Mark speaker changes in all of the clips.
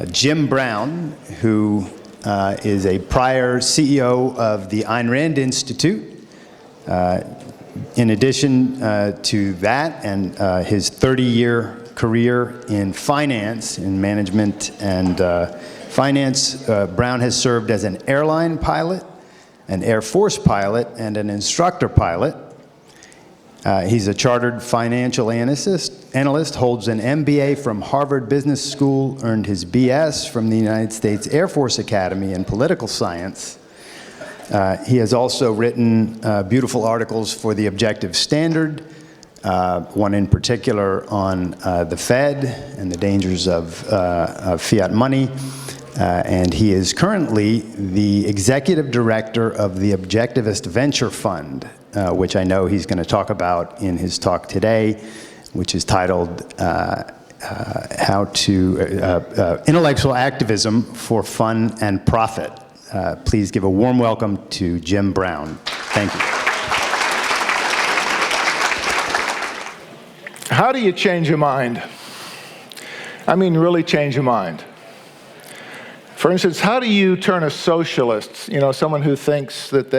Speaker 1: Jim Brown, who is a prior CEO of the Ayn Rand Institute. In addition to that and his 30-year career in finance, in management and finance, Brown has served as an airline pilot, an Air Force pilot, and an instructor pilot. He's a chartered financial analyst, holds an MBA from Harvard Business School, earned his BS from the United States Air Force Academy in political science. He has also written beautiful articles for the Objective Standard, one in particular on the Fed and the dangers of fiat money. And he is currently the executive director of the Objectivist Venture Fund, which I know he's going to talk about in his talk today, which is titled Intellectual Activism for Fun and Profit. Please give a warm welcome to Jim Brown. Thank you.
Speaker 2: How do you change your mind? I mean, really change your mind. For instance, how do you turn a socialist, someone who thinks that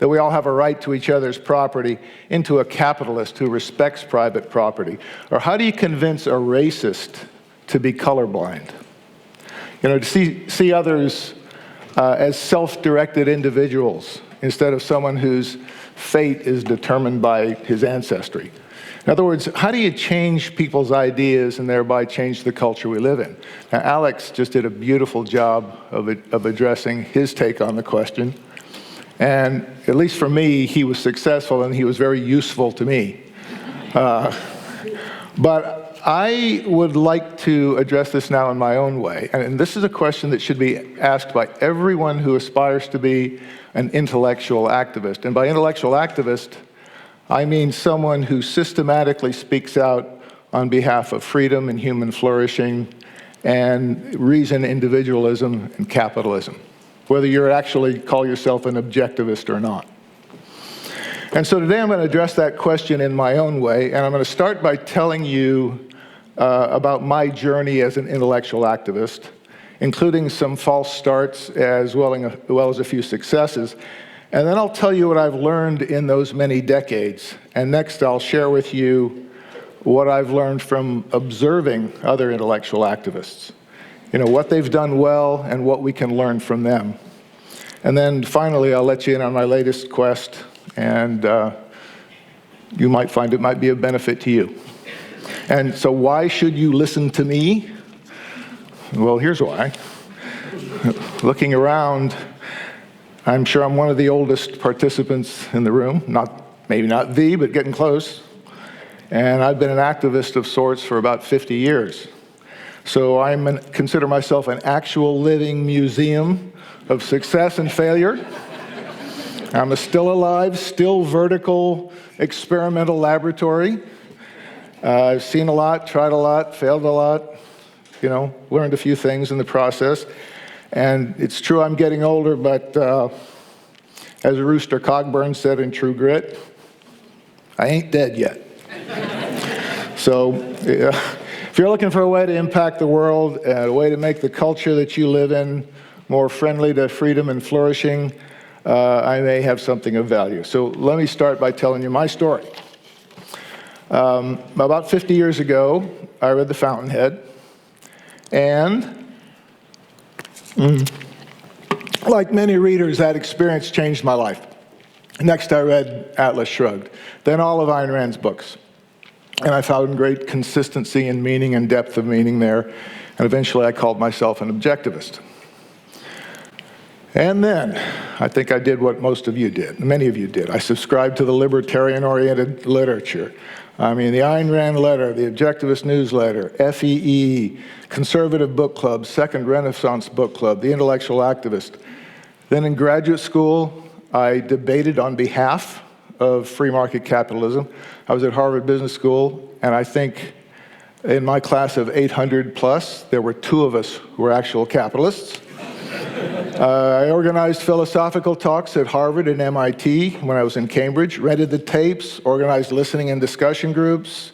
Speaker 2: we all have a right to each other's property, into a capitalist who respects private property? Or how do you convince a racist to be colorblind? To see others as self-directed individuals instead of someone whose fate is determined by his ancestry. In other words, how do you change people's ideas and thereby change the culture we live in? Now, Alex just did a beautiful job of addressing his take on the question. And at least for me, he was successful and he was very useful to me. But I would like to address this now in my own way. And this is a question that should be asked by everyone who aspires to be an intellectual activist. And by intellectual activist, I mean someone who systematically speaks out on behalf of freedom and human flourishing and reason, individualism, and capitalism, whether you actually call yourself an objectivist or not. And so today I'm going to address that question in my own way, and I'm going to start by telling you about my journey as an intellectual activist, including some false starts as well as a few successes. And then I'll tell you what I've learned in those many decades. And next I'll share with you what I've learned from observing other intellectual activists. What they've done well and what we can learn from them. And then finally I'll let you in on my latest quest, and you might find it might be of benefit to you. And so why should you listen to me? Well, here's why. Looking around, I'm sure I'm one of the oldest participants in the room, maybe not the, but getting close. And I've been an activist of sorts for about 50 years. So I consider myself an actual living museum of success and failure. I'm a still alive, still vertical experimental laboratory. I've seen a lot, tried a lot, failed a lot, learned a few things in the process. And it's true I'm getting older, but as Rooster Cogburn said in True Grit, I ain't dead yet. So if you're looking for a way to impact the world, a way to make the culture that you live in more friendly to freedom and flourishing, I may have something of value. So let me start by telling you my story. About 50 years ago, I read The Fountainhead, and like many readers, that experience changed my life. Next, I read Atlas Shrugged, then all of Ayn Rand's books. And I found great consistency in meaning and depth of meaning there. And eventually, I called myself an objectivist. And then, I think I did what most of you did, many of you did. I subscribed to the libertarian-oriented literature. The Ayn Rand letter, the Objectivist newsletter, FEE, Conservative Book Club, Second Renaissance Book Club, the Intellectual Activist. Then in graduate school, I debated on behalf of free market capitalism. I was at Harvard Business School, and I think in my class of 800 plus, there were 2 of us who were actual capitalists. I organized philosophical talks at Harvard and MIT when I was in Cambridge, rented the tapes, organized listening and discussion groups,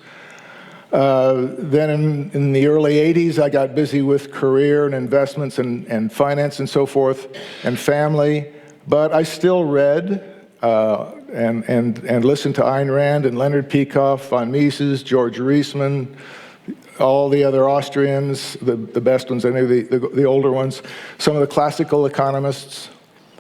Speaker 2: Then in the early 80s, I got busy with career and investments and finance and so forth, and family. But I still read and listened to Ayn Rand and Leonard Peikoff, von Mises, George Reisman, all the other Austrians, the best ones, I knew the older ones, some of the classical economists,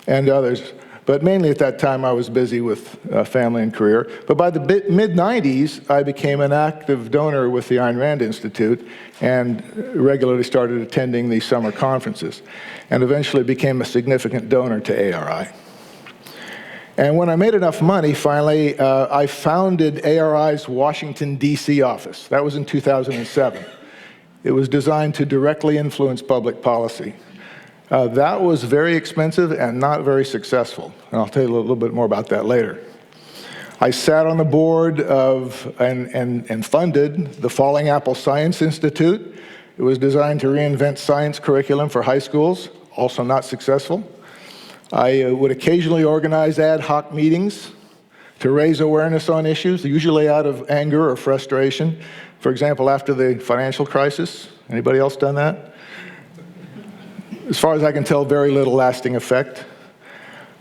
Speaker 2: and others. But mainly at that time, I was busy with family and career. But by the mid-90s, I became an active donor with the Ayn Rand Institute and regularly started attending the summer conferences, and eventually became a significant donor to ARI. And when I made enough money, finally, I founded ARI's Washington, D.C. office. That was in 2007. It was designed to directly influence public policy. That was very expensive and not very successful, and I'll tell you a little bit more about that later. I sat on the board of and funded the Falling Apple Science Institute. It was designed to reinvent science curriculum for high schools, also not successful. I would occasionally organize ad hoc meetings to raise awareness on issues, usually out of anger or frustration. For example, after the financial crisis. Anybody else done that? As far as I can tell, very little lasting effect.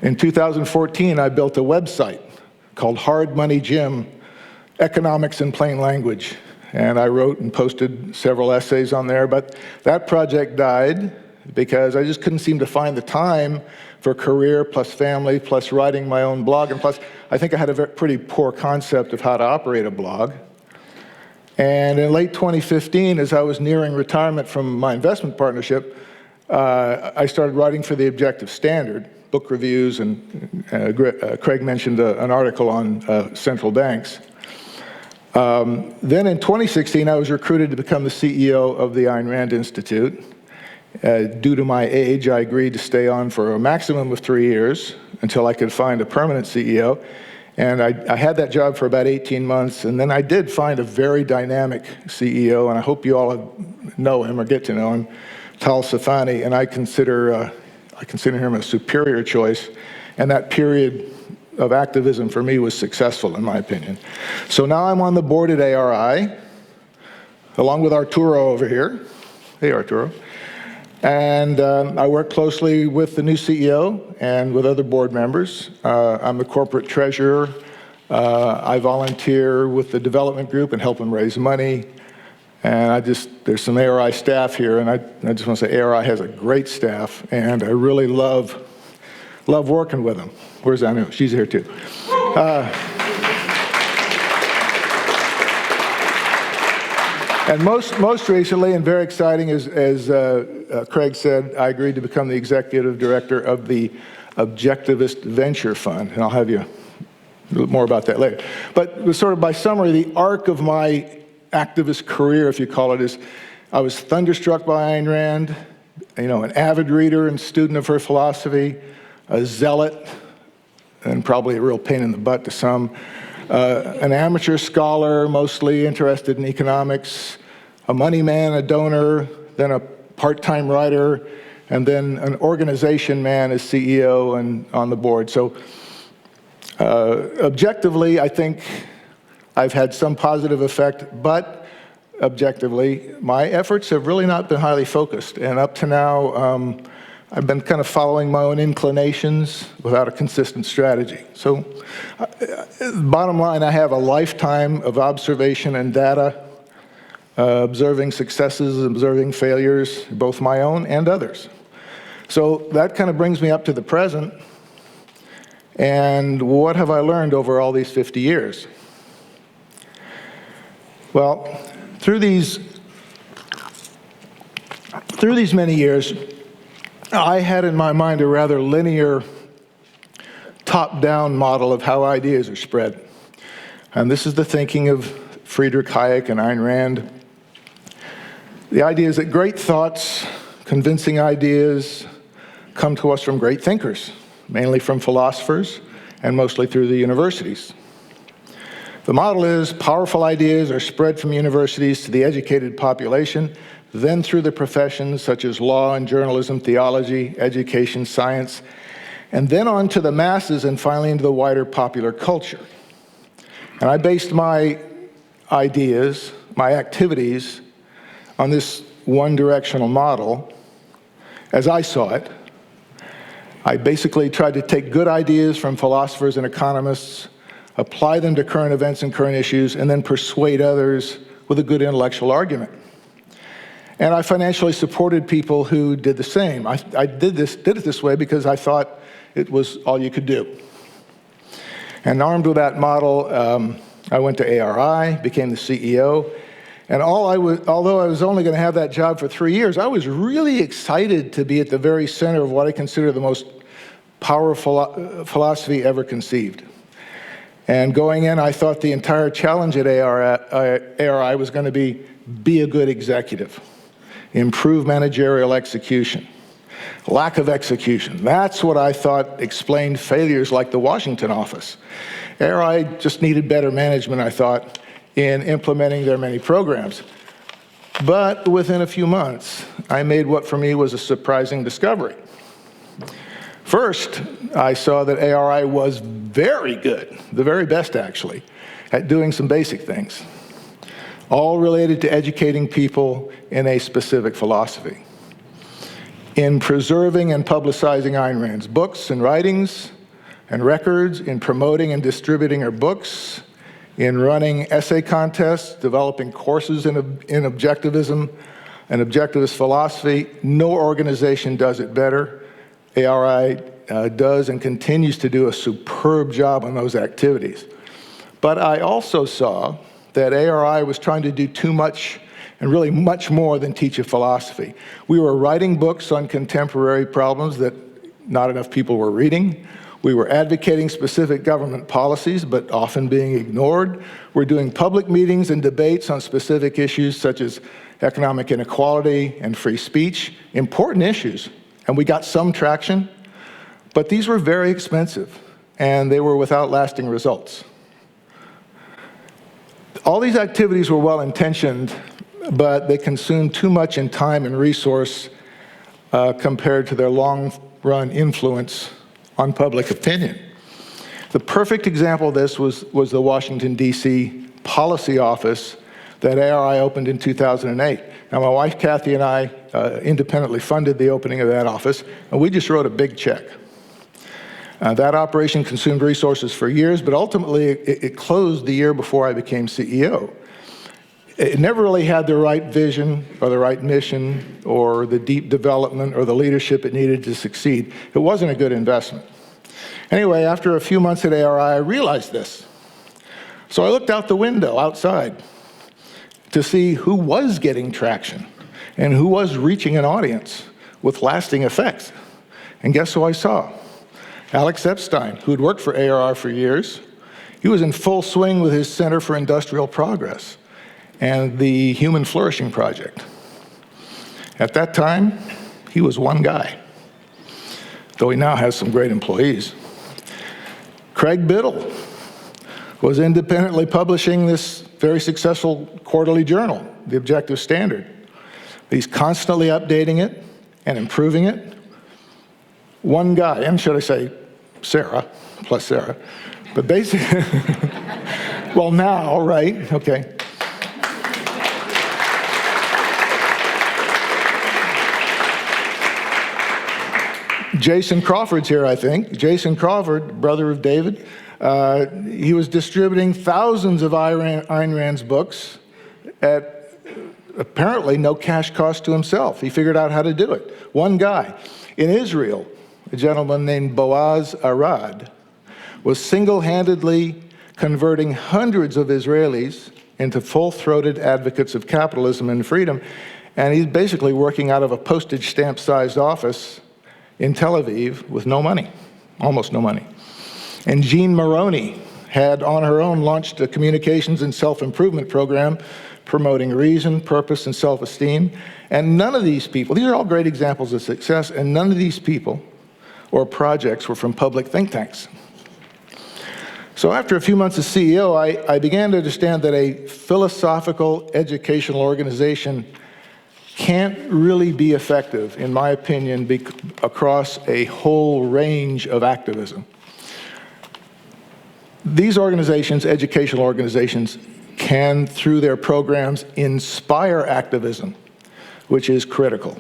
Speaker 2: In 2014, I built a website called Hard Money Gym, Economics in Plain Language. And I wrote and posted several essays on there, but that project died because I just couldn't seem to find the time for career plus family plus writing my own blog. And plus, I think I had a pretty poor concept of how to operate a blog. And in late 2015, as I was nearing retirement from my investment partnership, I started writing for the Objective Standard, book reviews, and Craig mentioned an article on central banks. Then in 2016, I was recruited to become the CEO of the Ayn Rand Institute. Due to my age, I agreed to stay on for a maximum of 3 years until I could find a permanent CEO. And I had that job for about 18 months, and then I did find a very dynamic CEO, and I hope you all know him or get to know him, Tal Safani, and I consider him a superior choice, and that period of activism for me was successful, in my opinion. So now I'm on the board at ARI, along with Arturo over here. Hey, Arturo. And I work closely with the new CEO and with other board members. I'm the corporate treasurer. I volunteer with the development group and help them raise money. And there's some ARI staff here, and I just want to say ARI has a great staff, and I really love working with them. Where's Anu? She's here too. And most recently, and very exciting, as Craig said, I agreed to become the executive director of the Objectivist Venture Fund, and I'll have you a little more about that later. But sort of by summary, the arc of my activist career, if you call it, is I was thunderstruck by Ayn Rand, an avid reader and student of her philosophy, a zealot, and probably a real pain in the butt to some, an amateur scholar, mostly interested in economics, a money man, a donor, then a part-time writer, and then an organization man as CEO and on the board. So objectively, I think I've had some positive effect, but objectively, my efforts have really not been highly focused. And up to now, I've been kind of following my own inclinations without a consistent strategy. So bottom line, I have a lifetime of observation and data, observing successes, observing failures, both my own and others. So that kind of brings me up to the present. And what have I learned over all these 50 years? Well, through these many years, I had in my mind a rather linear top-down model of how ideas are spread. And this is the thinking of Friedrich Hayek and Ayn Rand. The idea is that great thoughts, convincing ideas, come to us from great thinkers, mainly from philosophers, and mostly through the universities. The model is powerful ideas are spread from universities to the educated population, then through the professions such as law and journalism, theology, education, science, and then on to the masses and finally into the wider popular culture. And I based my ideas my activities on this one-directional model, as I saw it, I basically tried to take good ideas from philosophers and economists, apply them to current events and current issues, and then persuade others with a good intellectual argument. And I financially supported people who did the same. I did it this way because I thought it was all you could do. And armed with that model, I went to ARI, became the CEO, and although I was only going to have that job for 3 years, I was really excited to be at the very center of what I consider the most powerful philosophy ever conceived. And going in, I thought the entire challenge at ARI was going to be a good executive, improve managerial execution, lack of execution. That's what I thought explained failures like the Washington office. ARI just needed better management, I thought, in implementing their many programs. But within a few months, I made what for me was a surprising discovery. First, I saw that ARI was very good, the very best actually, at doing some basic things, all related to educating people in a specific philosophy, in preserving and publicizing Ayn Rand's books and writings and records, in promoting and distributing her books, in running essay contests, developing courses in objectivism and objectivist philosophy. No organization does it better. ARI does and continues to do a superb job on those activities. But I also saw that ARI was trying to do too much and really much more than teach a philosophy. We were writing books on contemporary problems that not enough people were reading. We were advocating specific government policies, but often being ignored. We're doing public meetings and debates on specific issues such as economic inequality and free speech, important issues, and we got some traction, but these were very expensive, and they were without lasting results. All these activities were well-intentioned, but they consumed too much in time and resource compared to their long-run influence on public opinion. The perfect example of this was the Washington, D.C. policy office that ARI opened in 2008. Now, my wife, Kathy, and I independently funded the opening of that office, and we just wrote a big check. That operation consumed resources for years, but ultimately it closed the year before I became CEO. It never really had the right vision or the right mission or the deep development or the leadership it needed to succeed. It wasn't a good investment. Anyway, after a few months at ARI, I realized this. So I looked out the window outside to see who was getting traction and who was reaching an audience with lasting effects. And guess who I saw? Alex Epstein, who had worked for ARI for years. He was in full swing with his Center for Industrial Progress and the Human Flourishing Project. At that time, he was one guy, though he now has some great employees. Craig Biddle was independently publishing this very successful quarterly journal, The Objective Standard. He's constantly updating it and improving it. One guy, and should I say Sarah, plus Sarah, but basically, well now, right, okay. Jason Crawford's here, I think. Jason Crawford, brother of David, he was distributing thousands of Ayn Rand's books at apparently no cash cost to himself. He figured out how to do it. One guy. In Israel, a gentleman named Boaz Arad was single-handedly converting hundreds of Israelis into full-throated advocates of capitalism and freedom, and he's basically working out of a postage stamp-sized office in Tel Aviv with no money, almost no money. And Jean Maroney had on her own launched a communications and self-improvement program promoting reason, purpose, and self-esteem. And none of these people, these are all great examples of success, and none of these people or projects were from public think tanks. So after a few months as CEO, I began to understand that a philosophical educational organization can't really be effective, in my opinion, across a whole range of activism. These organizations, educational organizations, can, through their programs, inspire activism, which is critical.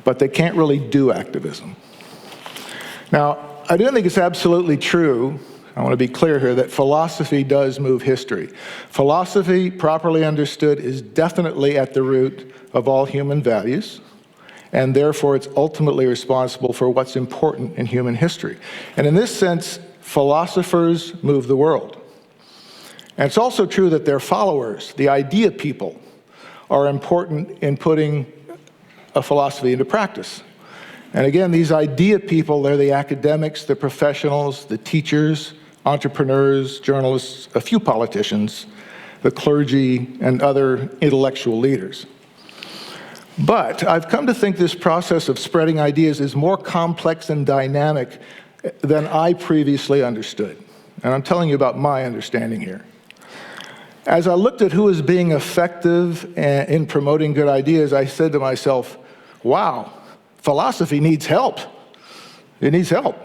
Speaker 2: But they can't really do activism. Now, I don't think it's absolutely true, I want to be clear here, that philosophy does move history. Philosophy, properly understood, is definitely at the root of all human values, and therefore it's ultimately responsible for what's important in human history. And in this sense, philosophers move the world. And it's also true that their followers, the idea people, are important in putting a philosophy into practice. And again, these idea people, they're the academics, the professionals, the teachers, entrepreneurs, journalists, a few politicians, the clergy, and other intellectual leaders. But I've come to think this process of spreading ideas is more complex and dynamic than I previously understood. And I'm telling you about my understanding here. As I looked at who was being effective in promoting good ideas, I said to myself, wow, philosophy needs help. It needs help.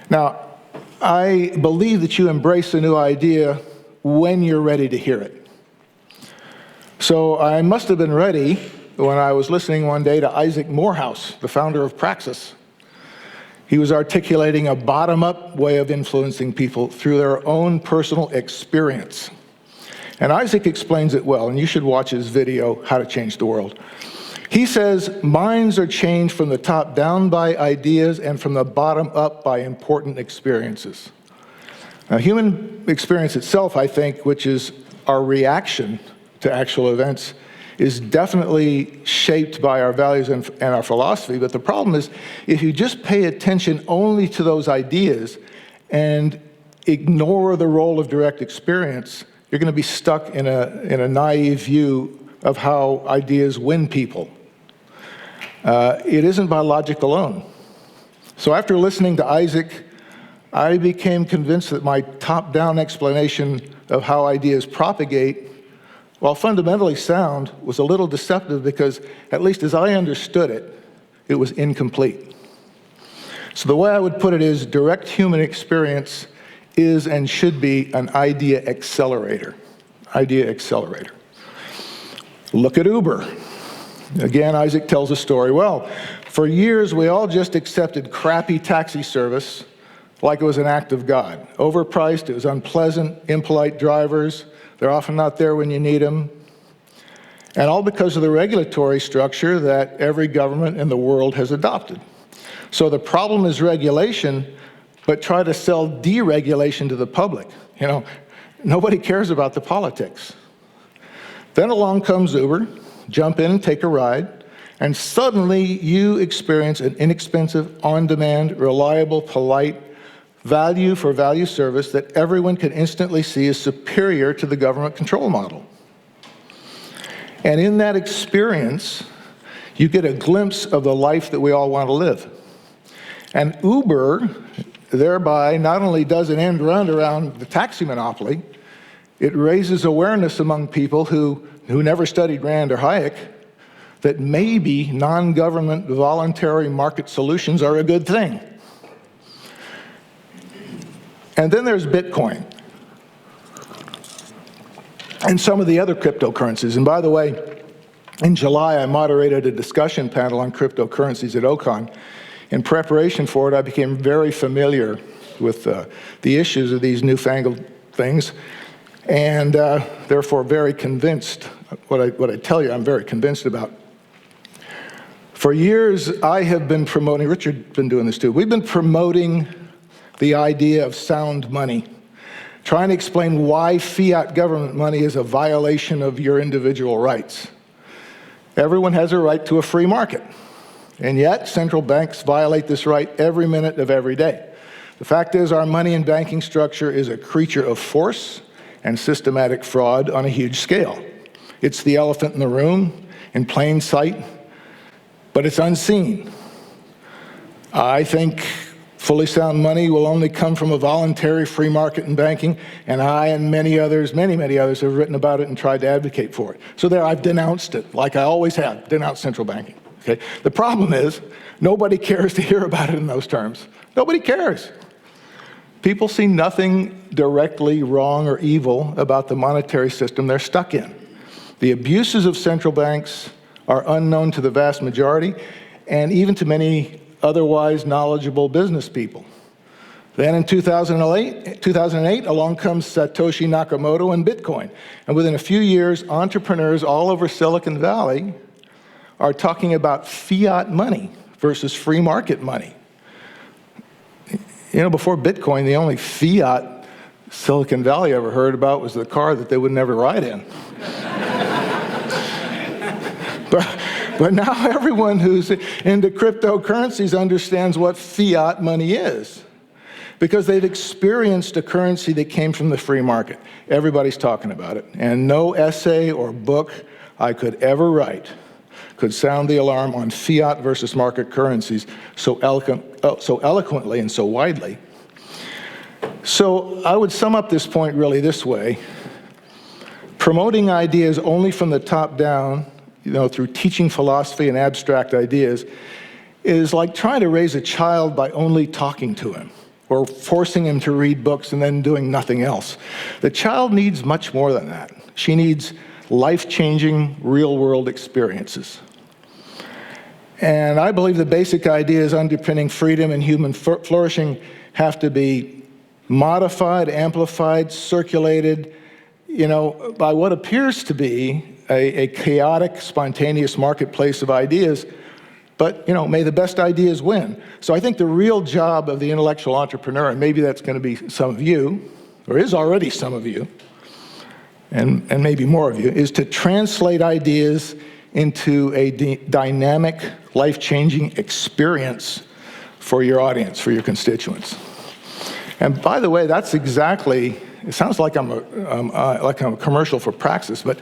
Speaker 2: Now, I believe that you embrace a new idea when you're ready to hear it. So I must have been ready when I was listening one day to Isaac Morehouse, the founder of Praxis. He was articulating a bottom-up way of influencing people through their own personal experience. And Isaac explains it well, and you should watch his video, How to Change the World. He says, minds are changed from the top down by ideas and from the bottom up by important experiences. Now, human experience itself, I think, which is our reaction to actual events, is definitely shaped by our values and our philosophy. But the problem is, if you just pay attention only to those ideas and ignore the role of direct experience, you're going to be stuck in a naive view of how ideas win people. It isn't by logic alone. So after listening to Isaac, I became convinced that my top-down explanation of how ideas propagate, while fundamentally sound, was a little deceptive because, at least as I understood it, it was incomplete. So the way I would put it is, direct human experience is and should be an idea accelerator. Idea accelerator. Look at Uber. Again, Isaac tells a story. Well, for years we all just accepted crappy taxi service like it was an act of God. Overpriced, it was unpleasant, impolite drivers. They're often not there when you need them. And all because of the regulatory structure that every government in the world has adopted. So the problem is regulation, but try to sell deregulation to the public. You know, nobody cares about the politics. Then along comes Uber, jump in and take a ride, and suddenly you experience an inexpensive, on-demand, reliable, polite, value for value service that everyone can instantly see is superior to the government control model. And in that experience, you get a glimpse of the life that we all want to live. And Uber, thereby, not only does an end run around the taxi monopoly, it raises awareness among people who never studied Rand or Hayek that maybe non-government voluntary market solutions are a good thing. And then there's Bitcoin and some of the other cryptocurrencies. And by the way, in July, I moderated a discussion panel on cryptocurrencies at OCON. In preparation for it, I became very familiar with the issues of these newfangled things, and therefore very convinced. What I tell you, I'm very convinced about. For years, I have been promoting, Richard's been doing this too, we've been promoting the idea of sound money, trying to explain why fiat government money is a violation of your individual rights. Everyone has a right to a free market, and yet central banks violate this right every minute of every day. The fact is, our money and banking structure is a creature of force and systematic fraud on a huge scale. It's the elephant in the room, in plain sight, but it's unseen. I think fully sound money will only come from a voluntary free market in banking, and I and many others, many others have written about it and tried to advocate for it. So there, I've denounced it, like I always have, denounced central banking. Okay? The problem is, nobody cares to hear about it in those terms. Nobody cares. People see nothing directly wrong or evil about the monetary system they're stuck in. The abuses of central banks are unknown to the vast majority and even to many otherwise knowledgeable business people. Then in 2008, along comes Satoshi Nakamoto and Bitcoin. And within a few years, entrepreneurs all over Silicon Valley are talking about fiat money versus free market money. You know, before Bitcoin, the only fiat Silicon Valley ever heard about was the car that they would never ride in. But now everyone who's into cryptocurrencies understands what fiat money is, because they've experienced a currency that came from the free market. Everybody's talking about it. And no essay or book I could ever write could sound the alarm on fiat versus market currencies so eloquently and so widely. So I would sum up this point really this way. Promoting ideas only from the top down, through teaching philosophy and abstract ideas, is like trying to raise a child by only talking to him or forcing him to read books and then doing nothing else. The child needs much more than that. She needs life-changing, real-world experiences. And I believe the basic ideas underpinning freedom and human flourishing have to be modified, amplified, circulated, by what appears to be a chaotic, spontaneous marketplace of ideas. But, may the best ideas win. So I think the real job of the intellectual entrepreneur, and maybe that's going to be some of you, or is already some of you, and maybe more of you, is to translate ideas into a dynamic, life-changing experience for your audience, for your constituents. And by the way, that's exactly, it sounds like I'm a commercial for Praxis, but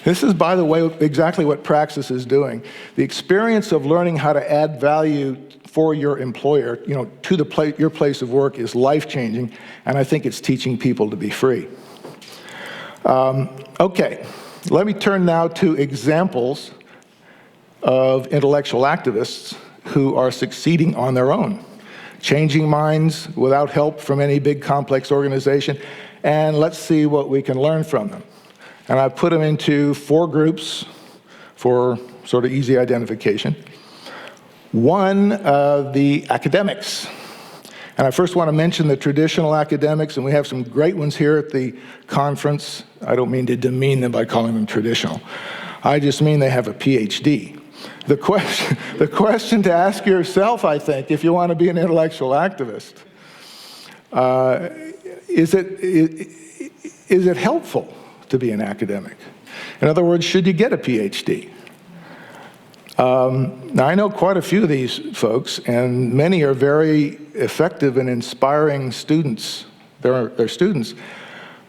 Speaker 2: this is, by the way, exactly what Praxis is doing. The experience of learning how to add value for your employer, to your place of work is life-changing, and I think it's teaching people to be free. Okay, let me turn now to examples of intellectual activists who are succeeding on their own, changing minds without help from any big complex organization, and let's see what we can learn from them. And I've put them into 4 groups for sort of easy identification. One, the academics. And I first want to mention the traditional academics, and we have some great ones here at the conference. I don't mean to demean them by calling them traditional. I just mean they have a PhD. The question to ask yourself, I think, if you want to be an intellectual activist, is it helpful to be an academic? In other words, should you get a PhD? Now, I know quite a few of these folks, and many are very effective and inspiring students. They're students.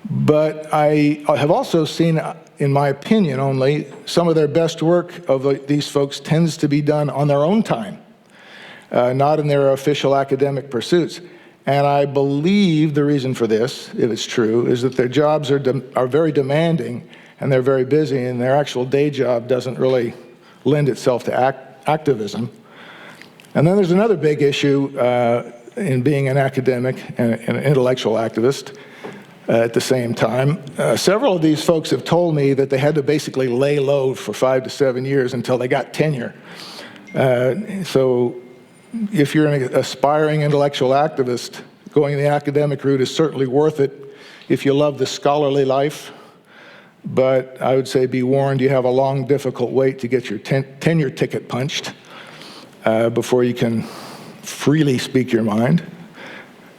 Speaker 2: But I have also seen, in my opinion only, some of their best work of these folks tends to be done on their own time, not in their official academic pursuits. And I believe the reason for this, if it's true, is that their jobs are very demanding, and they're very busy, and their actual day job doesn't really lend itself to activism. And then there's another big issue in being an academic and an intellectual activist at the same time. Several of these folks have told me that they had to basically lay low for 5 to 7 years until they got tenure. So if you're an aspiring intellectual activist, going the academic route is certainly worth it if you love the scholarly life. But I would say be warned, you have a long, difficult wait to get your tenure ticket punched before you can freely speak your mind.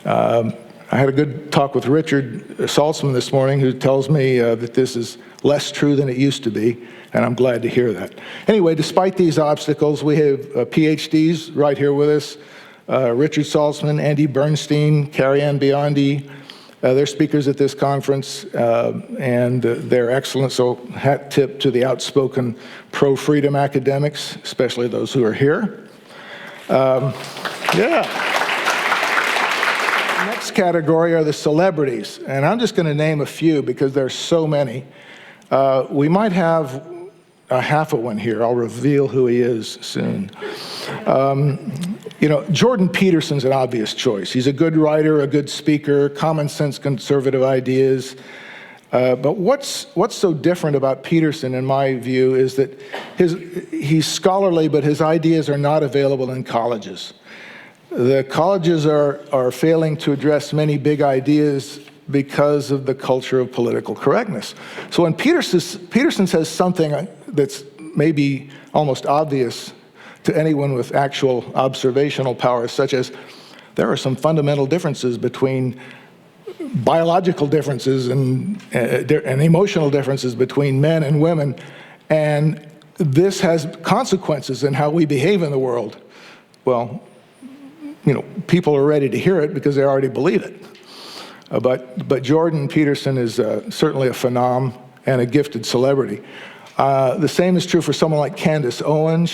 Speaker 2: I had a good talk with Richard Saltzman this morning, who tells me that this is less true than it used to be, and I'm glad to hear that. Anyway, despite these obstacles, we have PhDs right here with us, Richard Saltzman, Andy Bernstein, Carrie-Ann Biondi. They're speakers at this conference, and they're excellent, so hat tip to the outspoken pro-freedom academics, especially those who are here. Next category are the celebrities, and I'm just going to name a few because there's so many. We might have a half of one here. I'll reveal who he is soon. You know, Jordan Peterson's an obvious choice. He's a good writer, a good speaker, common sense conservative ideas. But what's so different about Peterson, in my view, is that he's scholarly, but his ideas are not available in colleges. The colleges are failing to address many big ideas because of the culture of political correctness. So when Peterson says something that's maybe almost obvious to anyone with actual observational powers, such as there are some fundamental differences between biological differences and emotional differences between men and women, and this has consequences in how we behave in the world. Well, you know, people are ready to hear it because they already believe it. But Jordan Peterson is certainly a phenom and a gifted celebrity. The same is true for someone like Candace Owen.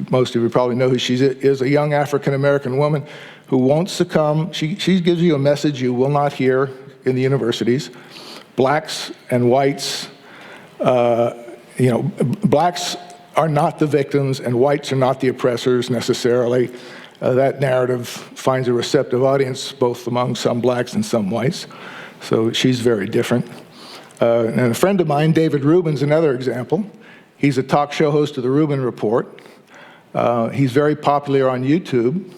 Speaker 2: Most of you probably know who she is, a young African-American woman who won't succumb. She gives you a message you will not hear in the universities. Blacks and whites, blacks are not the victims and whites are not the oppressors necessarily. That narrative finds a receptive audience both among some blacks and some whites. So she's very different. And a friend of mine, David Rubin's another example. He's a talk show host of the Rubin Report. He's very popular on YouTube.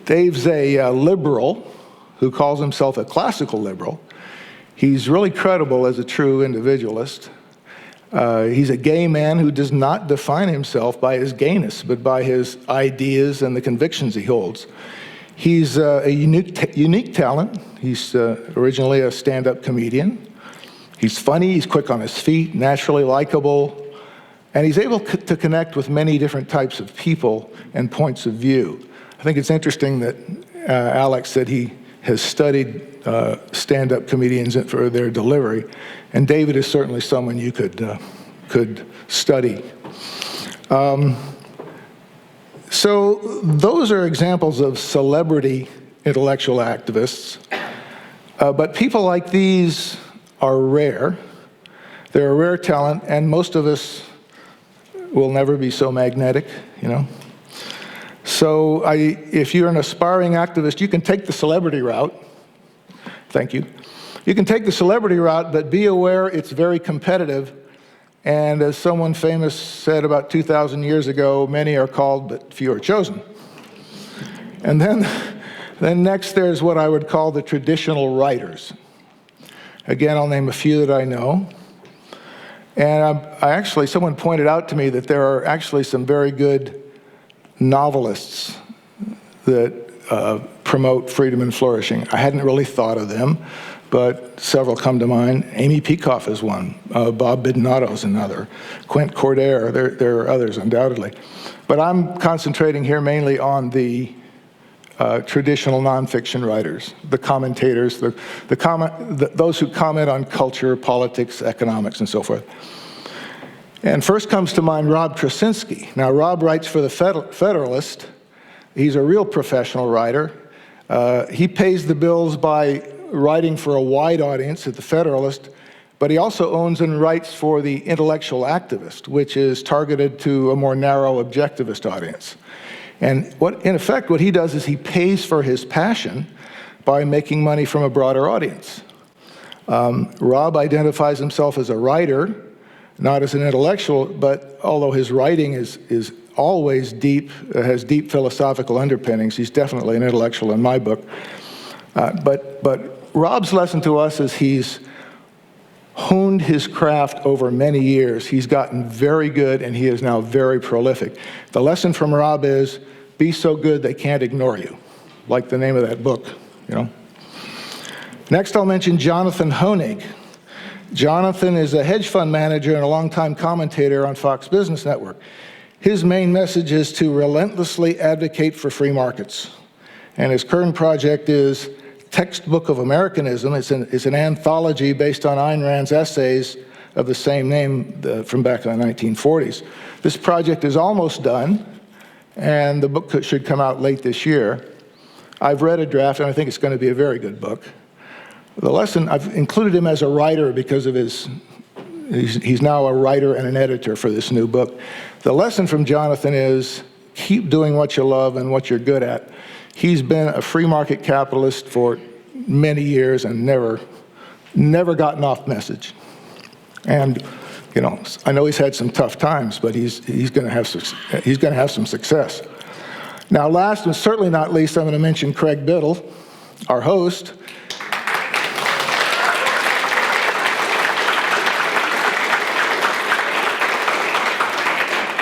Speaker 2: Dave's a liberal who calls himself a classical liberal. He's really credible as a true individualist. He's a gay man who does not define himself by his gayness, but by his ideas and the convictions he holds. He's a unique talent. He's originally a stand-up comedian. He's funny, he's quick on his feet, naturally likable, and he's able to connect with many different types of people and points of view. I think it's interesting that Alex said he has studied stand-up comedians for their delivery, and David is certainly someone you could study. So those are examples of celebrity intellectual activists, but people like these are rare. They're a rare talent, and most of us will never be so magnetic, you know. So if you're an aspiring activist, you can take the celebrity route. Thank you. You can take the celebrity route, but be aware it's very competitive. And as someone famous said about 2,000 years ago, many are called, but few are chosen. And then next there's what I would call the traditional writers. Again, I'll name a few that I know. And someone pointed out to me that there are actually some very good novelists that promote freedom and flourishing. I hadn't really thought of them, but several come to mind. Amy Peikoff is one. Bob Bidinotto is another. Quint Cordair, there are others undoubtedly. But I'm concentrating here mainly on the traditional nonfiction writers, the commentators, those who comment on culture, politics, economics, and so forth. And first comes to mind Rob Krasinski. Now, Rob writes for the Federalist. He's a real professional writer. He pays the bills by writing for a wide audience at the Federalist, but he also owns and writes for the Intellectual Activist, which is targeted to a more narrow objectivist audience. And in effect, what he does is he pays for his passion by making money from a broader audience. Rob identifies himself as a writer, not as an intellectual, but although his writing is always deep, has deep philosophical underpinnings, he's definitely an intellectual in my book. But Rob's lesson to us is he's honed his craft over many years. He's gotten very good, and he is now very prolific. The lesson from Rob is, be so good they can't ignore you, like the name of that book, you know. Next, I'll mention Jonathan Hoenig. Jonathan is a hedge fund manager and a longtime commentator on Fox Business Network. His main message is to relentlessly advocate for free markets. And his current project is Textbook of Americanism. It's an anthology based on Ayn Rand's essays of the same name from back in the 1940s. This project is almost done, and the book should come out late this year. I've read a draft, and I think it's going to be a very good book. The lesson, I've included him as a writer because of he's now a writer and an editor for this new book. The lesson from Jonathan is, keep doing what you love and what you're good at. He's been a free market capitalist for many years and never gotten off message. And you know, I know he's had some tough times, but he's going to have some success. Now, last and certainly not least, I'm going to mention Craig Biddle, our host.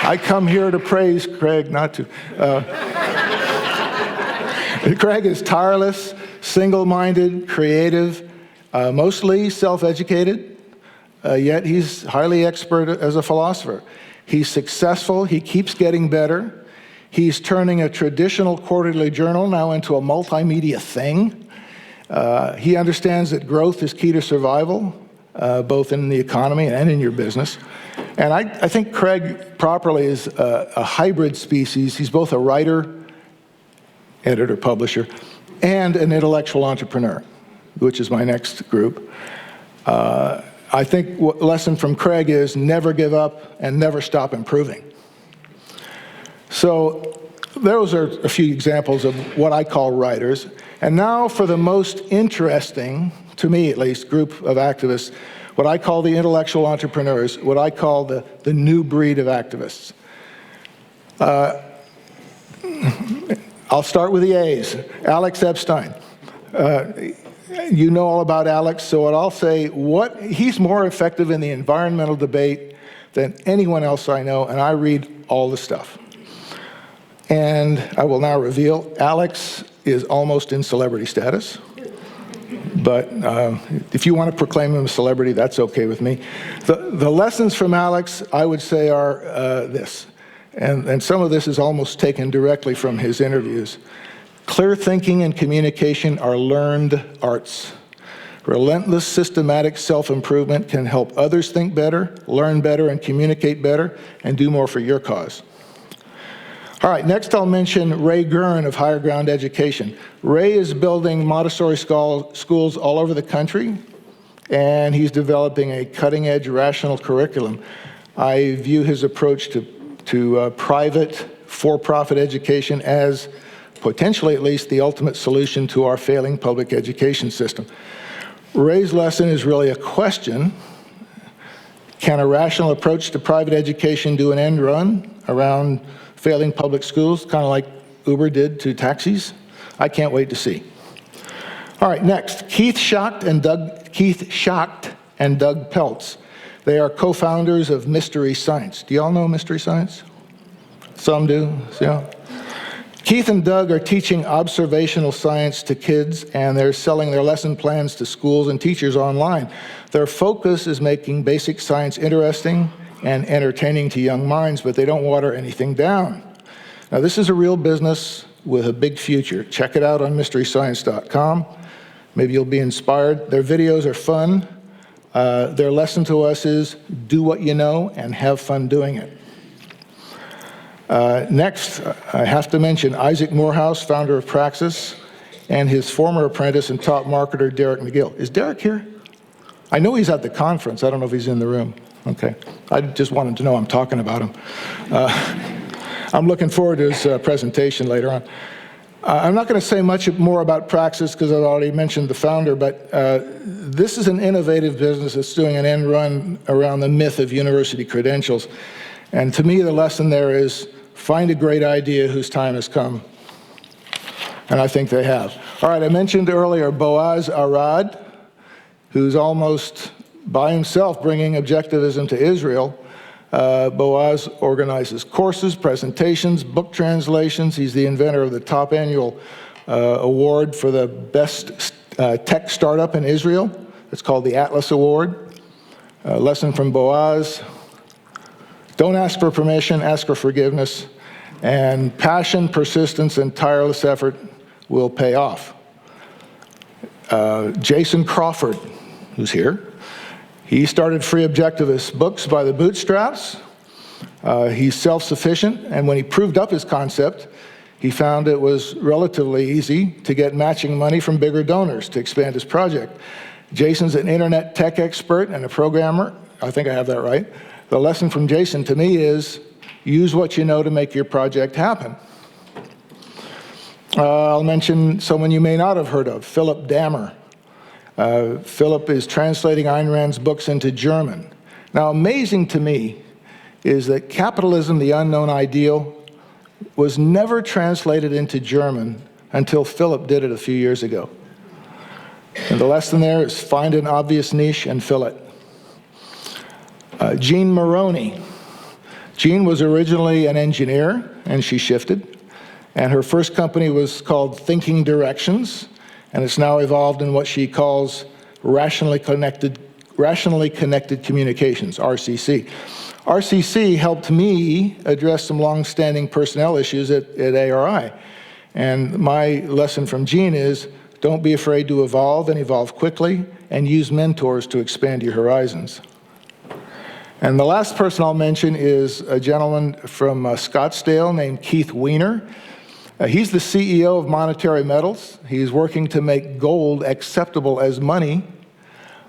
Speaker 2: I come here to praise Craig, not to. Craig is tireless, single-minded, creative, mostly self-educated, yet he's highly expert as a philosopher. He's successful, he keeps getting better. He's turning a traditional quarterly journal now into a multimedia thing. He understands that growth is key to survival, both in the economy and in your business. And I think Craig properly is a hybrid species. He's both a writer, editor, publisher, and an intellectual entrepreneur, which is my next group. I think what lesson from Craig is never give up and never stop improving. So those are a few examples of what I call writers. And now for the most interesting, to me at least, group of activists, what I call the intellectual entrepreneurs, what I call the new breed of activists. I'll start with the A's. Alex Epstein. You know all about Alex, so what I'll say, he's more effective in the environmental debate than anyone else I know, and I read all the stuff. And I will now reveal, Alex is almost in celebrity status. But if you want to proclaim him a celebrity, that's okay with me. The lessons from Alex, I would say, are this. And some of this is almost taken directly from his interviews. Clear thinking and communication are learned arts. Relentless, systematic self-improvement can help others think better, learn better, and communicate better, and do more for your cause. All right, next I'll mention Ray Gurn of Higher Ground Education. Ray is building Montessori schools all over the country, and he's developing a cutting-edge rational curriculum. I view his approach to private, for-profit education as, potentially at least, the ultimate solution to our failing public education system. Ray's lesson is really a question. Can a rational approach to private education do an end run around failing public schools, kind of like Uber did to taxis? I can't wait to see. All right, next, Keith Schacht and Doug Peltz. They are co-founders of Mystery Science. Do you all know Mystery Science? Some do, yeah. Keith and Doug are teaching observational science to kids, and they're selling their lesson plans to schools and teachers online. Their focus is making basic science interesting and entertaining to young minds, but they don't water anything down. Now, this is a real business with a big future. Check it out on mysteryscience.com. Maybe you'll be inspired. Their videos are fun. Their lesson to us is do what you know and have fun doing it. Next, I have to mention Isaac Morehouse, founder of Praxis, and his former apprentice and top marketer, Derek McGill. Is Derek here? I know he's at the conference. I don't know if he's in the room. Okay. I just wanted to know I'm talking about him. I'm looking forward to his presentation later on. I'm not going to say much more about Praxis because I've already mentioned the founder, but this is an innovative business that's doing an end run around the myth of university credentials. And to me, the lesson there is find a great idea whose time has come. And I think they have. All right, I mentioned earlier Boaz Arad, who's almost by himself bringing objectivism to Israel. Boaz organizes courses, presentations, book translations. He's the inventor of the top annual award for the best tech startup in Israel. It's called the Atlas Award. Lesson from Boaz: don't ask for permission, ask for forgiveness. And passion, persistence, and tireless effort will pay off. Jason Crawford, who's here, he started Free Objectivist Books by the bootstraps. He's self-sufficient, and when he proved up his concept, he found it was relatively easy to get matching money from bigger donors to expand his project. Jason's an internet tech expert and a programmer. I think I have that right. The lesson from Jason to me is Use what you know to make your project happen. I'll mention someone you may not have heard of, Philip Dammer. Philip is translating Ayn Rand's books into German. Now, amazing to me is that Capitalism, the Unknown Ideal, was never translated into German until Philip did it a few years ago. And the lesson there is find an obvious niche and fill it. Jean Maroney. Jean was originally an engineer, and she shifted. And her first company was called Thinking Directions, and it's now evolved in what she calls rationally connected communications, RCC. RCC helped me address some long-standing personnel issues at ARI. And my lesson from Jean is, don't be afraid to evolve and evolve quickly, and use mentors to expand your horizons. And the last person I'll mention is a gentleman from Scottsdale named Keith Weiner. He's the CEO of Monetary Metals. He's working to make gold acceptable as money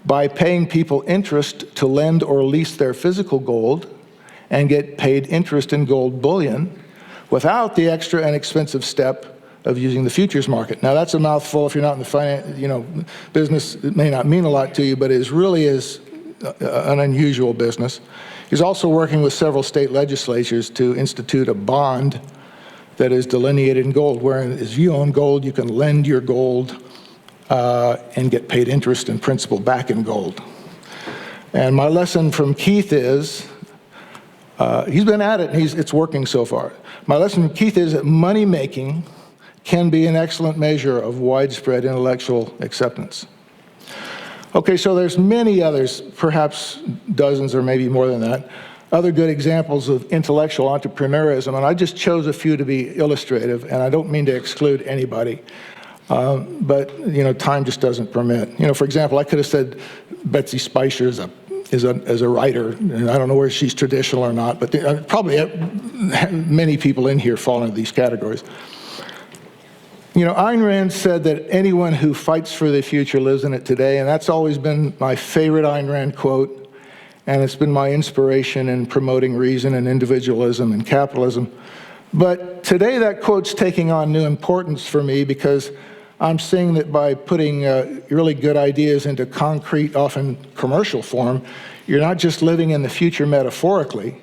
Speaker 2: by paying people interest to lend or lease their physical gold and get paid interest in gold bullion without the extra and expensive step of using the futures market. Now, that's a mouthful. If you're not in the business, it may not mean a lot to you, but it really is an unusual business. He's also working with several state legislatures to institute a bond that is delineated in gold, whereas if you own gold, you can lend your gold and get paid interest and principal back in gold. And my lesson from Keith is, he's been at it and it's working so far. My lesson from Keith is that money making can be an excellent measure of widespread intellectual acceptance. Okay, so there's many others, perhaps dozens or maybe more than that, other good examples of intellectual entrepreneurism, and I just chose a few to be illustrative, and I don't mean to exclude anybody, but time just doesn't permit. For example, I could have said Betsy Spicer is a writer, and I don't know whether she's traditional or not, but probably many people in here fall into these categories. Ayn Rand said that anyone who fights for the future lives in it today, and that's always been my favorite Ayn Rand quote, and it's been my inspiration in promoting reason and individualism and capitalism. But today that quote's taking on new importance for me because I'm seeing that by putting really good ideas into concrete, often commercial form, you're not just living in the future metaphorically,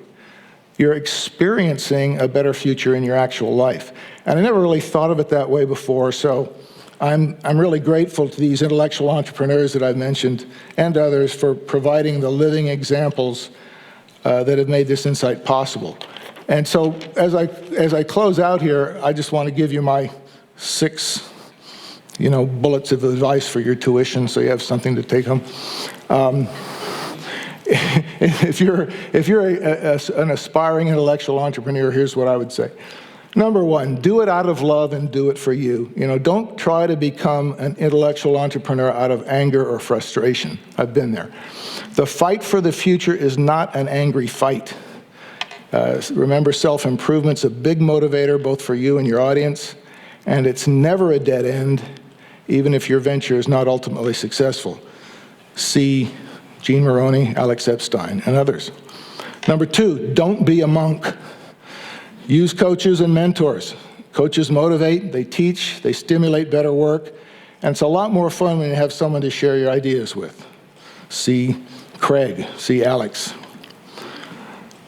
Speaker 2: you're experiencing a better future in your actual life. And I never really thought of it that way before, so I'm really grateful to these intellectual entrepreneurs that I've mentioned and others for providing the living examples that have made this insight possible. And so as I close out here, I just want to give you my 6 bullets of advice for your tuition so you have something to take home. If you're an aspiring intellectual entrepreneur, here's what I would say. Number 1, do it out of love and do it for you. Don't try to become an intellectual entrepreneur out of anger or frustration. I've been there. The fight for the future is not an angry fight. Remember, self-improvement's a big motivator both for you and your audience, and it's never a dead end, even if your venture is not ultimately successful. See Jean Maroney, Alex Epstein, and others. Number 2, don't be a monk. Use coaches and mentors. Coaches motivate, they teach, they stimulate better work, and it's a lot more fun when you have someone to share your ideas with. See Craig, see Alex.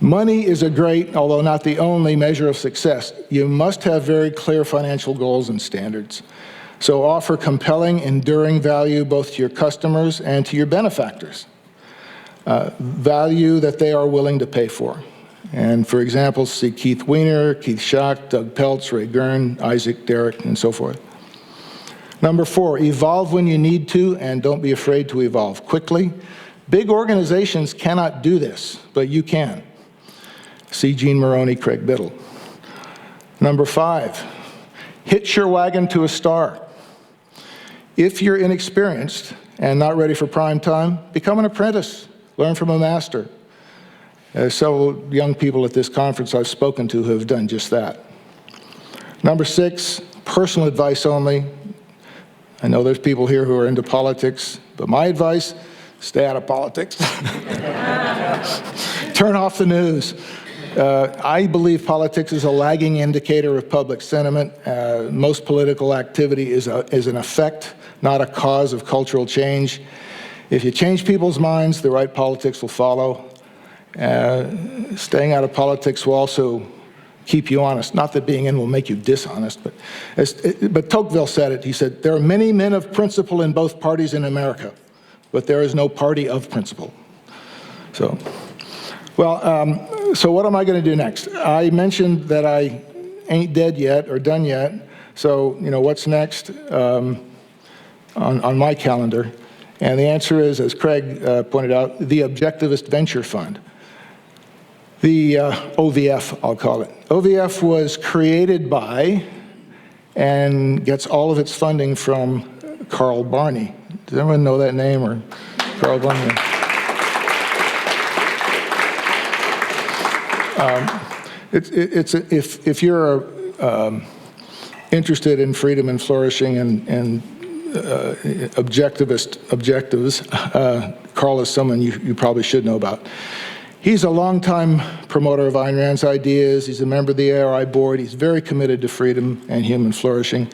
Speaker 2: Money is a great, although not the only, measure of success. You must have very clear financial goals and standards. So offer compelling, enduring value both to your customers and to your benefactors. Value that they are willing to pay for. And for example, see Keith Weiner, Keith Schacht, Doug Peltz, Ray Gurn, Isaac Derrick, and so forth. Number 4, evolve when you need to, and don't be afraid to evolve quickly. Big organizations cannot do this, but you can. See Jean Maroney, Craig Biddle. Number 5, hitch your wagon to a star. If you're inexperienced and not ready for prime time, become an apprentice. Learn from a master. Several young people at this conference I've spoken to have done just that. Number 6, personal advice only. I know there's people here who are into politics, but my advice, stay out of politics. Turn off the news. I believe politics is a lagging indicator of public sentiment. Most political activity is an effect, not a cause of cultural change. If you change people's minds, the right politics will follow. Staying out of politics will also keep you honest. Not that being in will make you dishonest, but Tocqueville said it. He said, "There are many men of principle in both parties in America, but there is no party of principle." So, so what am I going to do next? I mentioned that I ain't dead yet or done yet. So, what's next on my calendar? And the answer is, as Craig pointed out, the Objectivist Venture Fund. The OVF, I'll call it. OVF was created by and gets all of its funding from Carl Barney. Does anyone know that name, or Carl Barney? If you're interested in freedom and flourishing and objectives, Carl is someone you probably should know about. He's a longtime promoter of Ayn Rand's ideas. He's a member of the ARI board. He's very committed to freedom and human flourishing.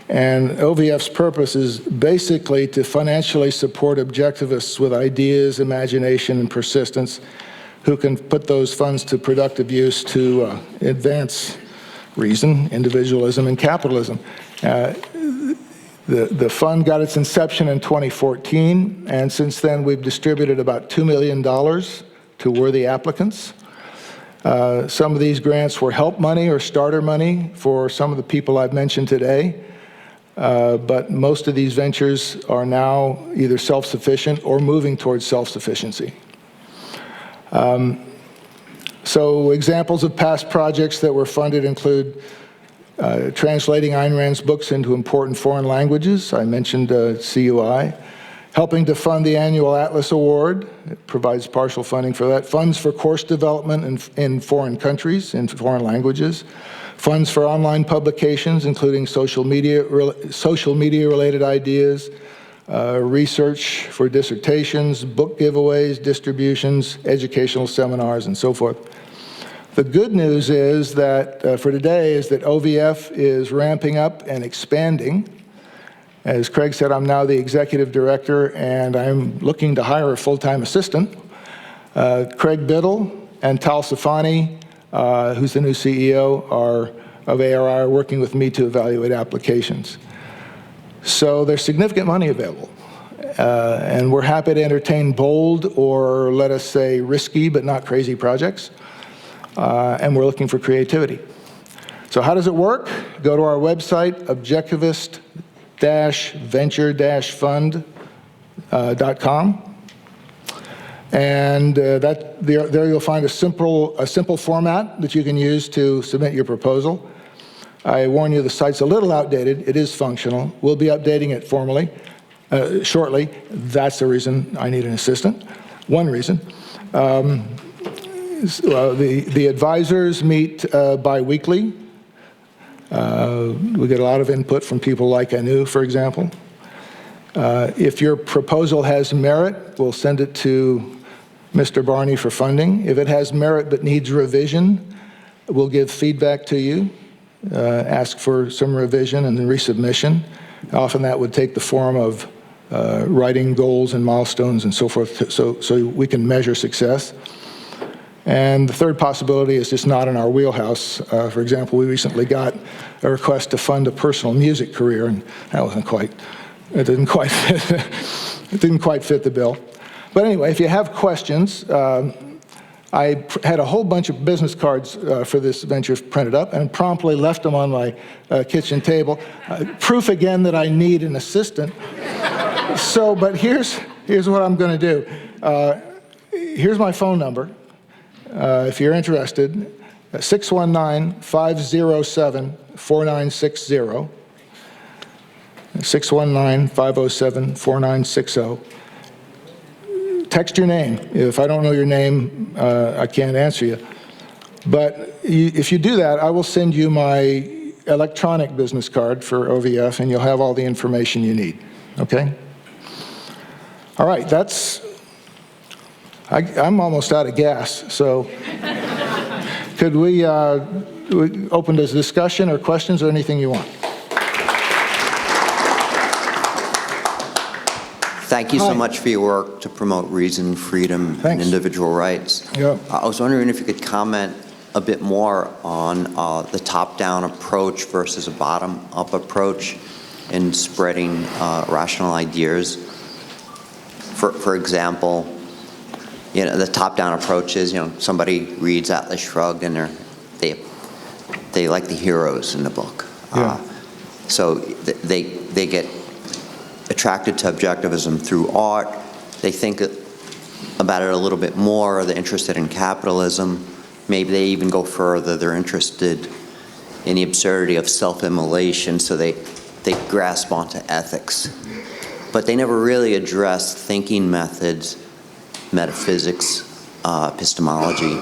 Speaker 2: And OVF's purpose is basically to financially support objectivists with ideas, imagination, and persistence who can put those funds to productive use to advance reason, individualism, and capitalism. The fund got its inception in 2014, and since then we've distributed about $2 million to worthy applicants. Some of these grants were help money or starter money for some of the people I've mentioned today, but most of these ventures are now either self-sufficient or moving towards self-sufficiency. So examples of past projects that were funded include translating Ayn Rand's books into important foreign languages. I mentioned CUI. Helping to fund the annual Atlas Award. It provides partial funding for that. Funds for course development in foreign countries, in foreign languages. Funds for online publications, including social media-related ideas. Research for dissertations, book giveaways, distributions, educational seminars, and so forth. The good news is that for today is that OVF is ramping up and expanding. As Craig said, I'm now the executive director, and I'm looking to hire a full-time assistant. Craig Biddle and Tal Safani, who's the new CEO of ARI, are working with me to evaluate applications. So there's significant money available, and we're happy to entertain bold or, let us say, risky but not crazy projects, and we're looking for creativity. So how does it work? Go to our website, objectivist-venture-fund.com, and there you'll find a simple format that you can use to submit your proposal. I warn you, the site's a little outdated. It is functional. We'll be updating it formally, shortly. That's the reason I need an assistant. One reason. The advisors meet bi-weekly. We get a lot of input from people like Anu, for example. If your proposal has merit, we'll send it to Mr. Barney for funding. If it has merit but needs revision, we'll give feedback to you. Ask for some revision and then resubmission. Often that would take the form of writing goals and milestones and so forth, so we can measure success. And the third possibility is just not in our wheelhouse. For example, we recently got a request to fund a personal music career, and that it didn't quite fit the bill. But anyway, if you have questions, I had a whole bunch of business cards for this venture printed up and promptly left them on my kitchen table. Proof again that I need an assistant. But here's what I'm going to do. Here's my phone number. If you're interested, 619-507-4960. 619-507-4960. Text your name. If I don't know your name, I can't answer you. But if you do that, I will send you my electronic business card for OVF, and you'll have all the information you need. Okay? All right, I'm almost out of gas, so could we open this discussion or questions or anything you want?
Speaker 3: Thank you so
Speaker 2: Hi.
Speaker 3: much for your work to promote reason, freedom, and
Speaker 2: Thanks.
Speaker 3: individual rights.
Speaker 2: Yeah.
Speaker 3: I was wondering if you could comment a bit more on the top-down approach versus a bottom-up approach in spreading rational ideas. For example, the top-down approach is, somebody reads Atlas Shrugged and they like the heroes in the book.
Speaker 2: Yeah.
Speaker 3: So they get attracted to objectivism through art. They think about it a little bit more. They're interested in capitalism. Maybe they even go further. They're interested in the absurdity of self-immolation, so they grasp onto ethics. But they never really address thinking methods, metaphysics, epistemology.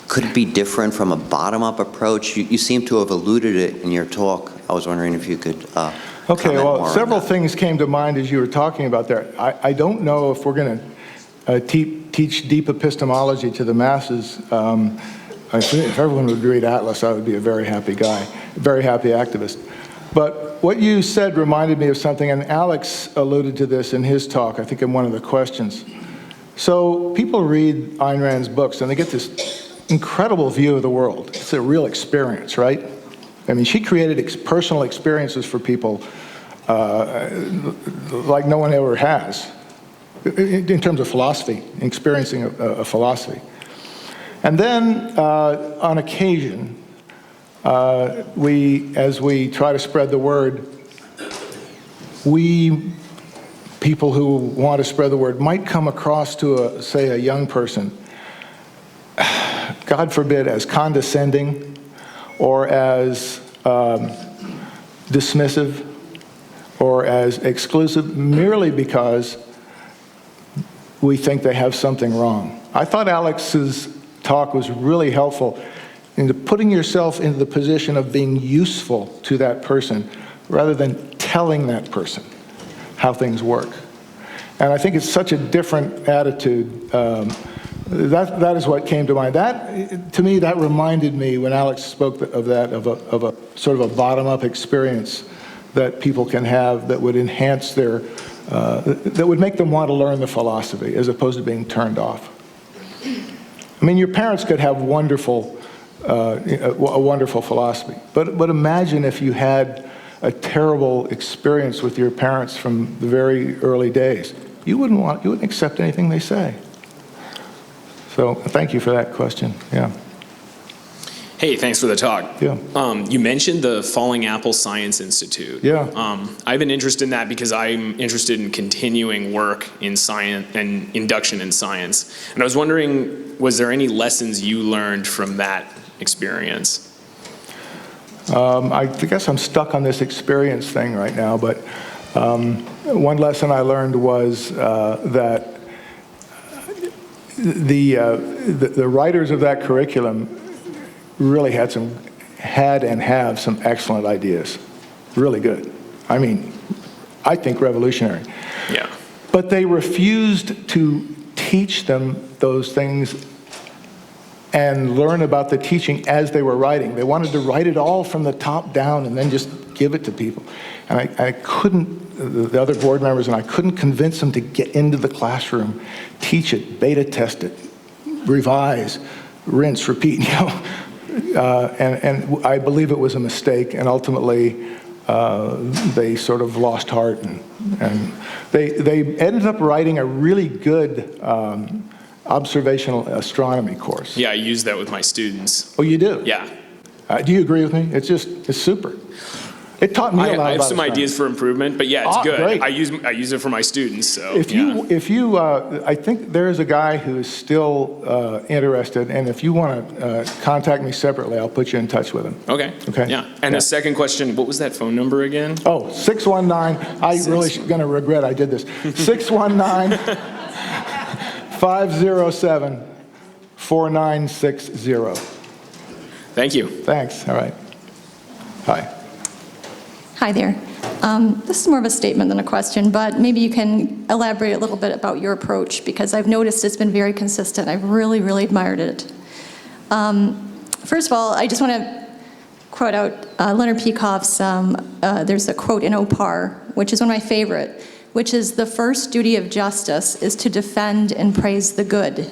Speaker 3: Could it be different from a bottom-up approach? You seem to have alluded it in your talk. I was wondering if you could
Speaker 2: Okay,
Speaker 3: comment
Speaker 2: well,
Speaker 3: more on
Speaker 2: several
Speaker 3: that.
Speaker 2: things came to mind as you were talking about there. I don't know if we're going to teach deep epistemology to the masses. If everyone would read Atlas, I would be a very happy guy, a very happy activist. But what you said reminded me of something, and Alex alluded to this in his talk, I think in one of the questions. So people read Ayn Rand's books, and they get this incredible view of the world. It's a real experience, right? I mean, she created personal experiences for people like no one ever has, in terms of philosophy, experiencing a philosophy. And then, on occasion, as we try to spread the word, people who want to spread the word, might come across to, say, a young person, God forbid, as condescending or as dismissive or as exclusive, merely because we think they have something wrong. I thought Alex's talk was really helpful into putting yourself into the position of being useful to that person rather than telling that person how things work. And I think it's such a different attitude. That is what came to mind. To me, that reminded me when Alex spoke of that, of a sort of a bottom-up experience that people can have that would enhance that would make them want to learn the philosophy as opposed to being turned off. I mean, your parents could have a wonderful philosophy, but imagine if you had a terrible experience with your parents from the very early days. You wouldn't accept anything they say. So thank you for that question. Yeah.
Speaker 4: Hey, thanks for the talk.
Speaker 2: Yeah.
Speaker 4: You mentioned the Falling Apple Science Institute.
Speaker 2: Yeah.
Speaker 4: I have an interest in that because I'm interested in continuing work in science and induction in science. And I was wondering, was there any lessons you learned from that experience?
Speaker 2: I guess I'm stuck on this experience thing right now, but one lesson I learned was that the writers of that curriculum really had and have some excellent ideas. Really good. I mean, I think revolutionary.
Speaker 4: Yeah.
Speaker 2: But they refused to teach them those things and learn about the teaching as they were writing. They wanted to write it all from the top down and then just give it to people. And I couldn't, the other board members and I couldn't convince them to get into the classroom, teach it, beta test it, revise, rinse, repeat, and I believe it was a mistake, and ultimately they sort of lost heart, and they ended up writing a really good observational astronomy course.
Speaker 4: Yeah, I use that with my students.
Speaker 2: Oh, you do?
Speaker 4: Yeah.
Speaker 2: Do you agree with me? It's super. It taught me a lot about
Speaker 4: I have some
Speaker 2: astronomy.
Speaker 4: ideas for improvement, but yeah, it's good.
Speaker 2: Great.
Speaker 4: I use it for my students. So
Speaker 2: If you, I think there is a guy who is still interested, and if you want to contact me separately, I'll put you in touch with him.
Speaker 4: Okay.
Speaker 2: Okay.
Speaker 4: Yeah. And a second question, what was that phone number again?
Speaker 2: Oh, 619, I really going to regret I did this. 619-507-4960.
Speaker 4: Thank you.
Speaker 2: Thanks, all right. Hi.
Speaker 5: Hi there. This is more of a statement than a question, but maybe you can elaborate a little bit about your approach, because I've noticed it's been very consistent. I've really, really admired it. First of all, I just want to quote out Leonard Peikoff's, there's a quote in OPAR, which is one of my favorite, which is, "The first duty of justice is to defend and praise the good."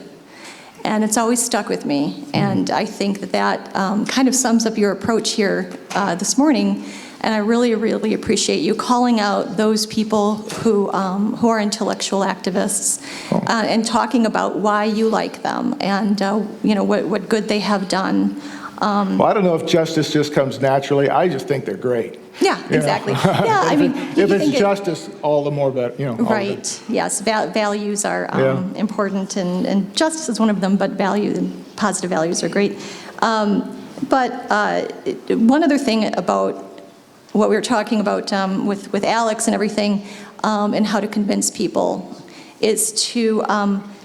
Speaker 5: And it's always stuck with me. And I think that that kind of sums up your approach here this morning. And I really, really appreciate you calling out those people who are intellectual activists and talking about why you like them and what good they have done.
Speaker 2: Well, I don't know if justice just comes naturally. I just think they're great.
Speaker 5: Yeah, exactly. Yeah, I mean,
Speaker 2: if it's justice, all the more better.
Speaker 5: Right. Yes, values are important, and justice is one of them. But value and positive values are great. But one other thing about what we were talking about with Alex and everything, and how to convince people, is to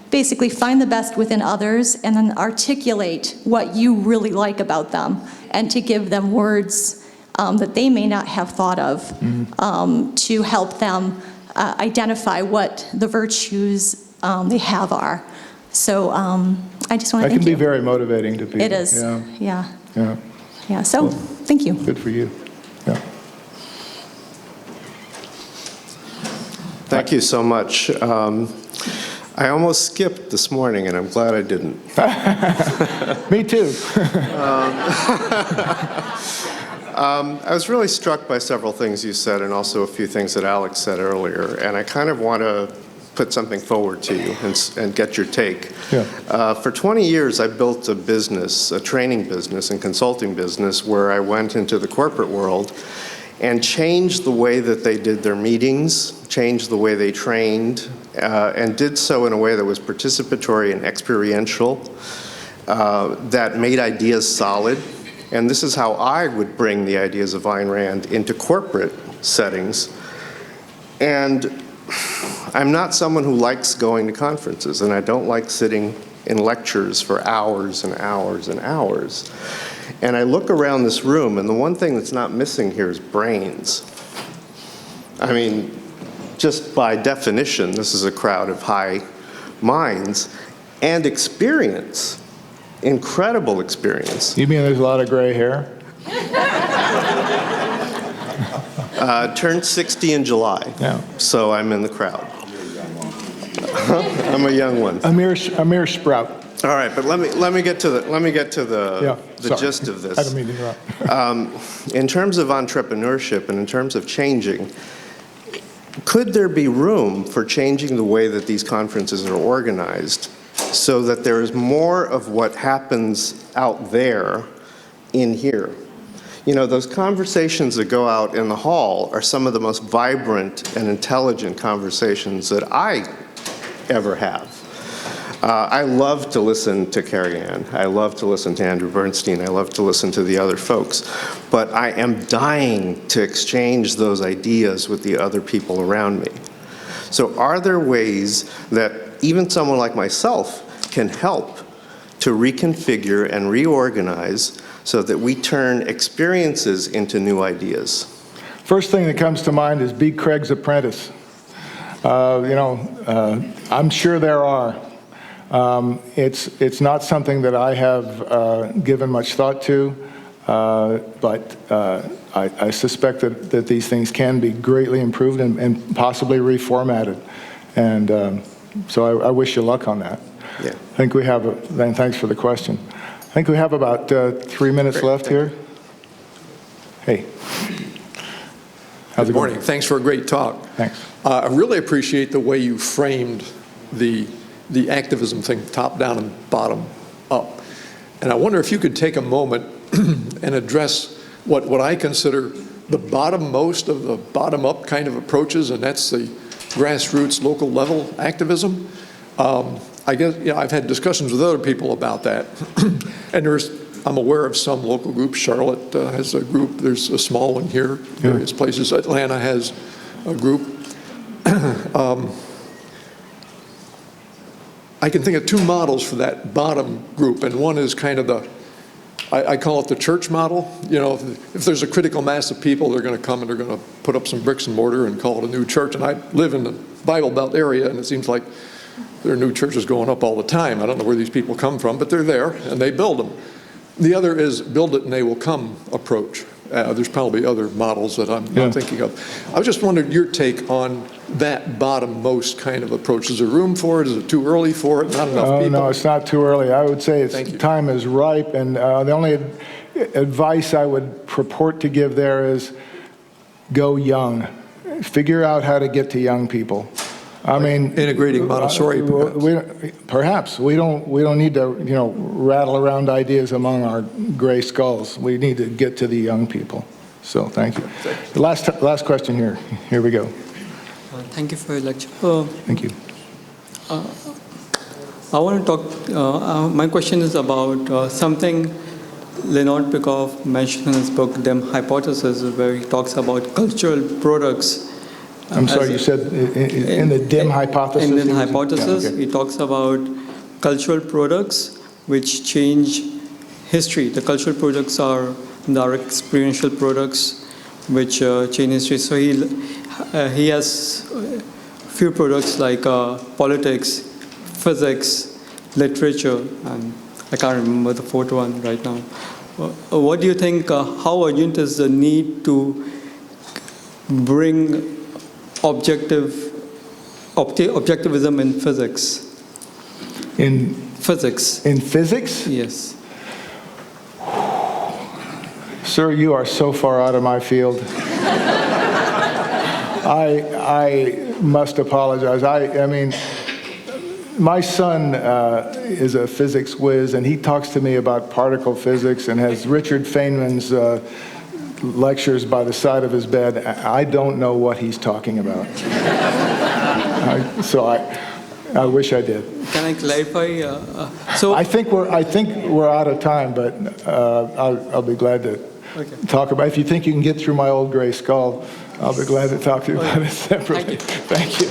Speaker 5: basically find the best within others and then articulate what you really like about them, and to give them words that they may not have thought of, to help them identify what the virtues they have are. So I just want to thank you.
Speaker 2: That can be very motivating to people.
Speaker 5: It is. Yeah.
Speaker 2: Yeah.
Speaker 5: So thank you.
Speaker 2: Good for you. Yeah.
Speaker 6: Thank you so much. I almost skipped this morning, and I'm glad I didn't.
Speaker 2: Me too.
Speaker 6: I was really struck by several things you said, and also a few things that Alex said earlier, and I kind of want to put something forward to you and get your take.
Speaker 2: Yeah.
Speaker 6: For 20 years, I built a business, a training business and consulting business, where I went into the corporate world and changed the way that they did their meetings, changed the way they trained, and did so in a way that was participatory and experiential, that made ideas solid. And this is how I would bring the ideas of Ayn Rand into corporate settings. And I'm not someone who likes going to conferences, and I don't like sitting in lectures for hours and hours and hours. And I look around this room, and the one thing that's not missing here is brains. I mean, just by definition, this is a crowd of high minds, and experience, incredible experience.
Speaker 2: You mean there's a lot of gray hair?
Speaker 6: Turned 60 in July,
Speaker 2: Yeah.
Speaker 6: so I'm in the crowd. I'm a young one.
Speaker 2: A mere sprout.
Speaker 6: All right, but let me get to the
Speaker 2: Sorry.
Speaker 6: gist of this.
Speaker 2: I don't mean to interrupt.
Speaker 6: In terms of entrepreneurship and in terms of changing, could there be room for changing the way that these conferences are organized so that there is more of what happens out there in here? You know, those conversations that go out in the hall are some of the most vibrant and intelligent conversations that I ever have. I love to listen to Carrie Ann. I love to listen to Andrew Bernstein. I love to listen to the other folks. But I am dying to exchange those ideas with the other people around me. So are there ways that even someone like myself can help to reconfigure and reorganize so that we turn experiences into new ideas?
Speaker 2: First thing that comes to mind is be Craig's apprentice. I'm sure there are. It's not something that I have given much thought to, but I suspect that these things can be greatly improved and possibly reformatted. And so I wish you luck on that.
Speaker 6: Yeah.
Speaker 2: I think we have, and thanks for the question. I think we have about 3 minutes left here. Hey. How's it
Speaker 7: Good morning.
Speaker 2: going?
Speaker 7: Thanks for a great talk.
Speaker 2: Thanks.
Speaker 7: I really appreciate the way you framed the activism thing, top down and bottom up. And I wonder if you could take a moment and address what I consider the bottom-most of the bottom-up kind of approaches, and that's the grassroots, local level activism. I guess I've had discussions with other people about that, and I'm aware of some local groups. Charlotte has a group. There's a small one here. Various places. Atlanta has a group. I can think of two models for that bottom group, and one is kind of I call it the church model. You know, if there's a critical mass of people, they're going to come and they're going to put up some bricks and mortar and call it a new church. And I live in the Bible Belt area, and it seems like there are new churches going up all the time. I don't know where these people come from, but they're there, and they build them. The other is build it and they will come approach. There's probably other models that I'm not thinking of. I was just wondering your take on that bottom-most kind of approach. Is there room for it? Is it too early for it? Not enough people?
Speaker 2: Oh, no, it's not too early. I would say time is ripe, and the only advice I would purport to give there is go young. Figure out how to get to young people. I mean,
Speaker 7: integrating Montessori,
Speaker 2: perhaps. We don't need to, rattle around ideas among our gray skulls. We need to get to the young people. So thank you. The last question here. Here we go.
Speaker 8: Thank you for your lecture.
Speaker 2: Thank you.
Speaker 8: I want to talk, my question is about something Leonard Peikoff mentioned in his book, Dem Hypothesis, where he talks about cultural products.
Speaker 2: I'm sorry, you said in the Dem Hypothesis?
Speaker 8: In the hypothesis, he talks about cultural products which change history. The cultural products are experiential products which change history. So he has few products like politics, physics, literature, and I can't remember the fourth one right now. What do you think, how urgent is the need to bring objectivism in physics?
Speaker 2: In
Speaker 8: physics.
Speaker 2: In physics?
Speaker 8: Yes.
Speaker 2: Sir, you are so far out of my field. I must apologize. I mean, my son is a physics whiz, and he talks to me about particle physics and has Richard Feynman's lectures by the side of his bed. I don't know what he's talking about. So I wish I did.
Speaker 8: Can I clarify?
Speaker 2: I think we're out of time, but I'll be glad to talk about. If you think you can get through my old gray skull, I'll be glad to talk to you about it separately. Thank you.